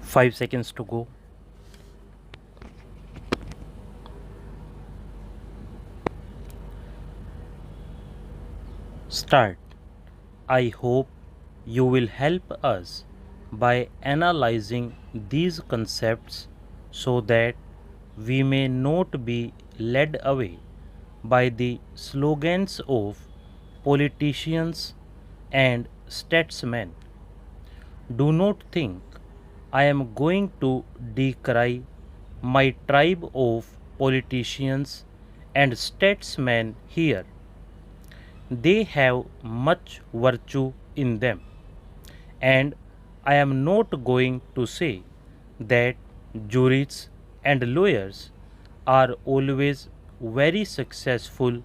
5 seconds to go. Start. I hope you will help us by analyzing these concepts so that we may not be led away by the slogans of politicians and statesmen. Do not think I am going to decry my tribe of politicians and statesmen here. They have much virtue in them, and I am not going to say that jurists and lawyers are always very successful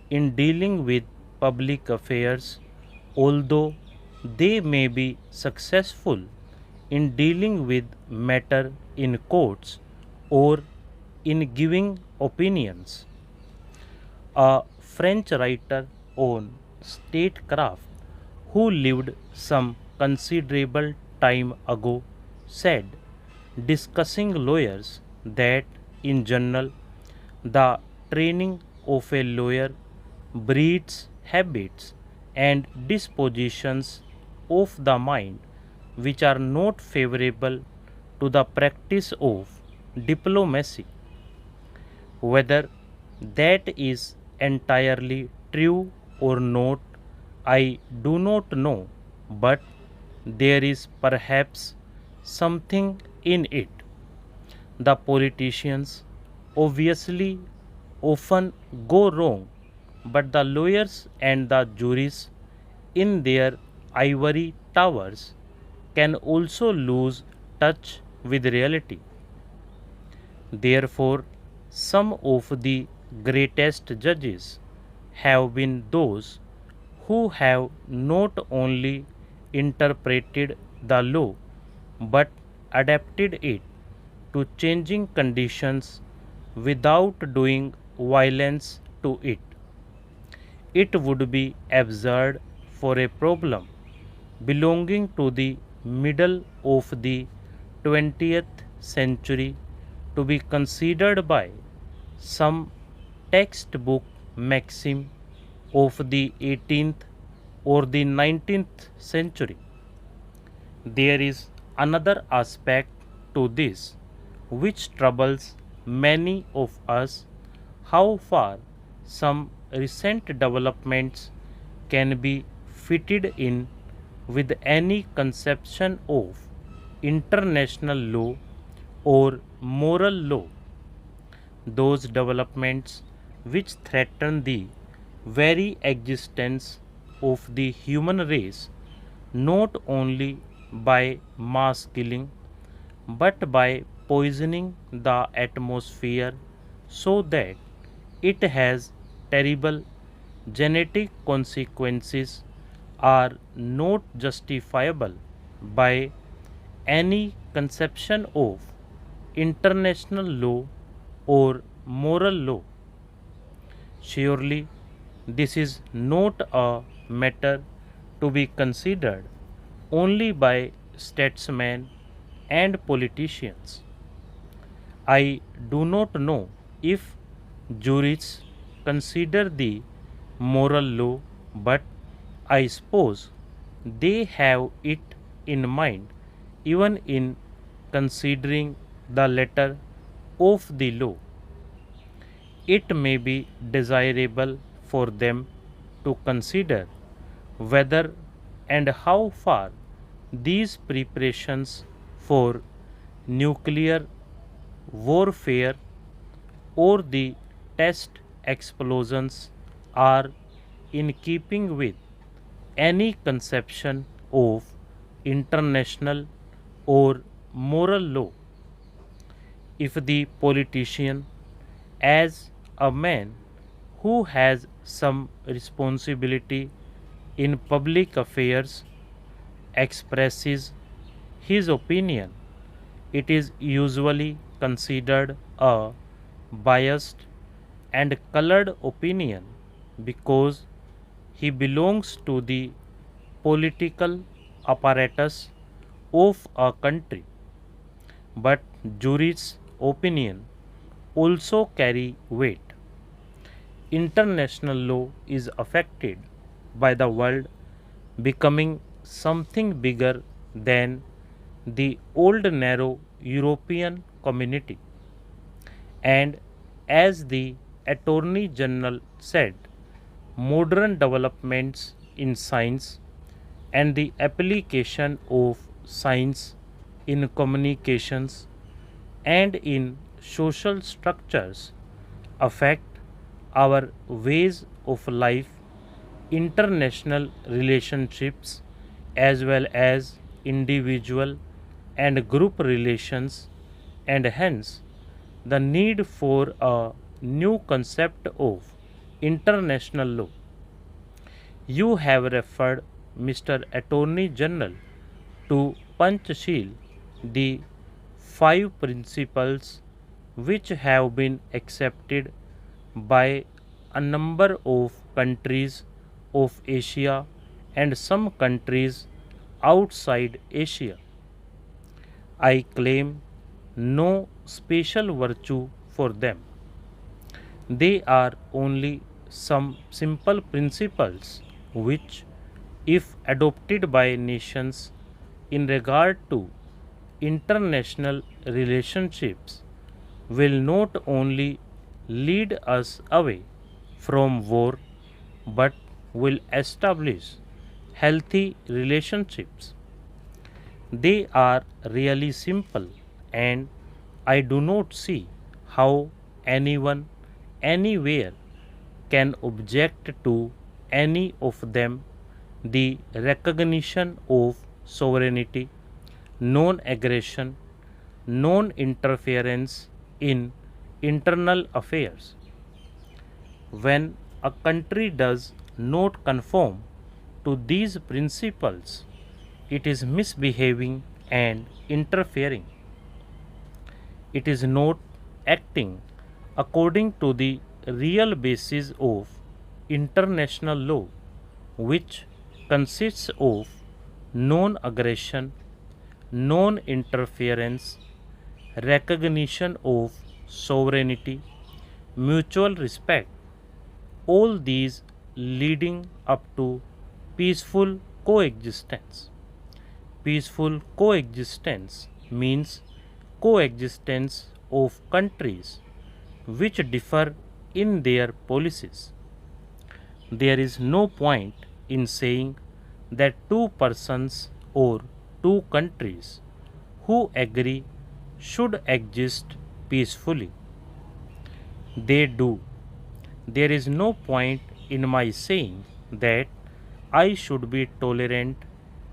in dealing with public affairs, although they may be successful in dealing with matter in courts or in giving opinions. A French writer on statecraft who lived some considerable time ago said, discussing lawyers, that in general the training of a lawyer breeds habits and dispositions of the mind which are not favorable to the practice of diplomacy. Whether that is entirely true or not, I do not know, but there is perhaps something in it. The politicians obviously often go wrong, but the lawyers and the juries in their ivory towers can also lose touch with reality. Therefore, some of the greatest judges have been those who have not only interpreted the law but adapted it to changing conditions without doing violence to it. It would be absurd for a problem belonging to the middle of the 20th century to be considered by some textbook maxim of the 18th or the 19th century. There is another aspect to this which troubles many of us: how far some recent developments can be fitted in with any conception of international law or moral law. Those developments which threaten the very existence of the human race, not only by mass killing but by poisoning the atmosphere so that it has terrible genetic consequences, are not justifiable by any conception of international law or moral law. Surely, this is not a matter to be considered only by statesmen and politicians. I do not know if jurists consider the moral law, but I suppose they have it in mind even in considering the letter of the law. It may be desirable for them to consider whether and how far these preparations for nuclear warfare or the test explosions are in keeping with any conception of international or moral law. If the politician, as a man who has some responsibility in public affairs, expresses his opinion, it is usually considered a biased and colored opinion because he belongs to the political apparatus of a country. but jury's opinion also carry weight. International law is affected by the world becoming something bigger than the old narrow European community. And as the Attorney General said, modern developments in science and the application of science in communications and in social structures affect our ways of life, international relationships, as well as individual and group relations, and hence the need for a new concept of international law. You have referred, Mr. Attorney General, to Panchsheel, the five principles which have been accepted by a number of countries of Asia and some countries outside Asia. I claim no special virtue for them. They are only some simple principles which, if adopted by nations in regard to international relationships, will not only lead us away from war but will establish healthy relationships. They are really simple, and I do not see how anyone anywhere can object to any of them. The recognition of sovereignty, non aggression, non interference in internal affairs. When a country does not conform to these principles, it is misbehaving and interfering. It is not acting according to the real basis of international law, which consists of non aggression, non interference, recognition of sovereignty, mutual respect, all these leading up to peaceful coexistence. Peaceful coexistence means coexistence of countries which differ in their policies. There is no point in saying that two persons or two countries who agree should exist peacefully. They do. There is no point in my saying that I should be tolerant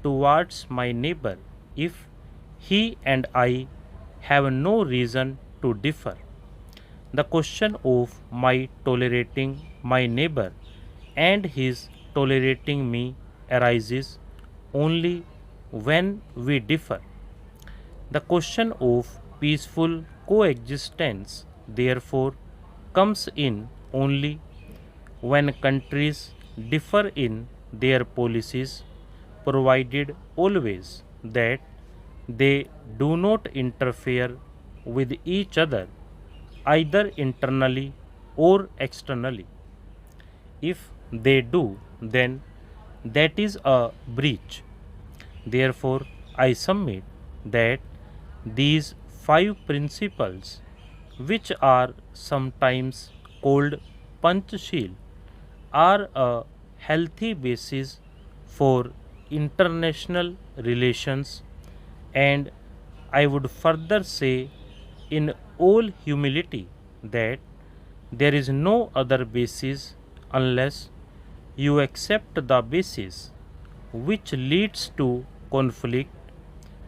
towards my neighbor if he and I have no reason to differ. The question of my tolerating my neighbor and his tolerating me arises only when we differ. The question of peaceful coexistence, therefore, comes in only when countries differ in their policies, provided always that they do not interfere with each other either internally or externally. If they do, then that is a breach. Therefore, I submit that these five principles, which are sometimes called Panchsheel, are a healthy basis for international relations, and I would further say, in all humility, that there is no other basis unless you accept the basis which leads to conflict,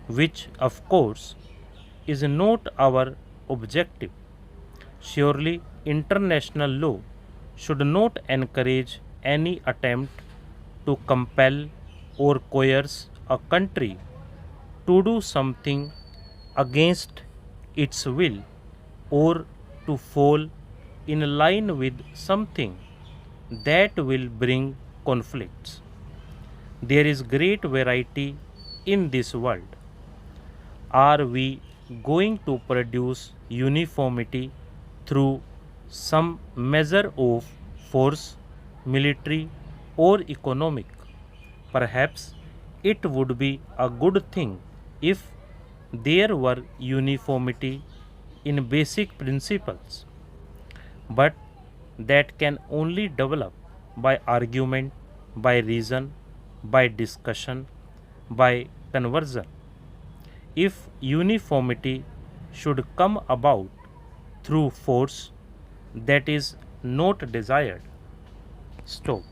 which of course is not our objective. Surely, international law should not encourage any attempt to compel or coerce a country to do something against its will or to fall in line with something that will bring conflicts. There is great variety in this world. Are we going to produce uniformity through some measure of force, military or economic. Perhaps it would be a good thing if there were uniformity in basic principles, but that can only develop by argument, by reason, by discussion, by conversion. If uniformity should come about through force, that is not desired. Stop.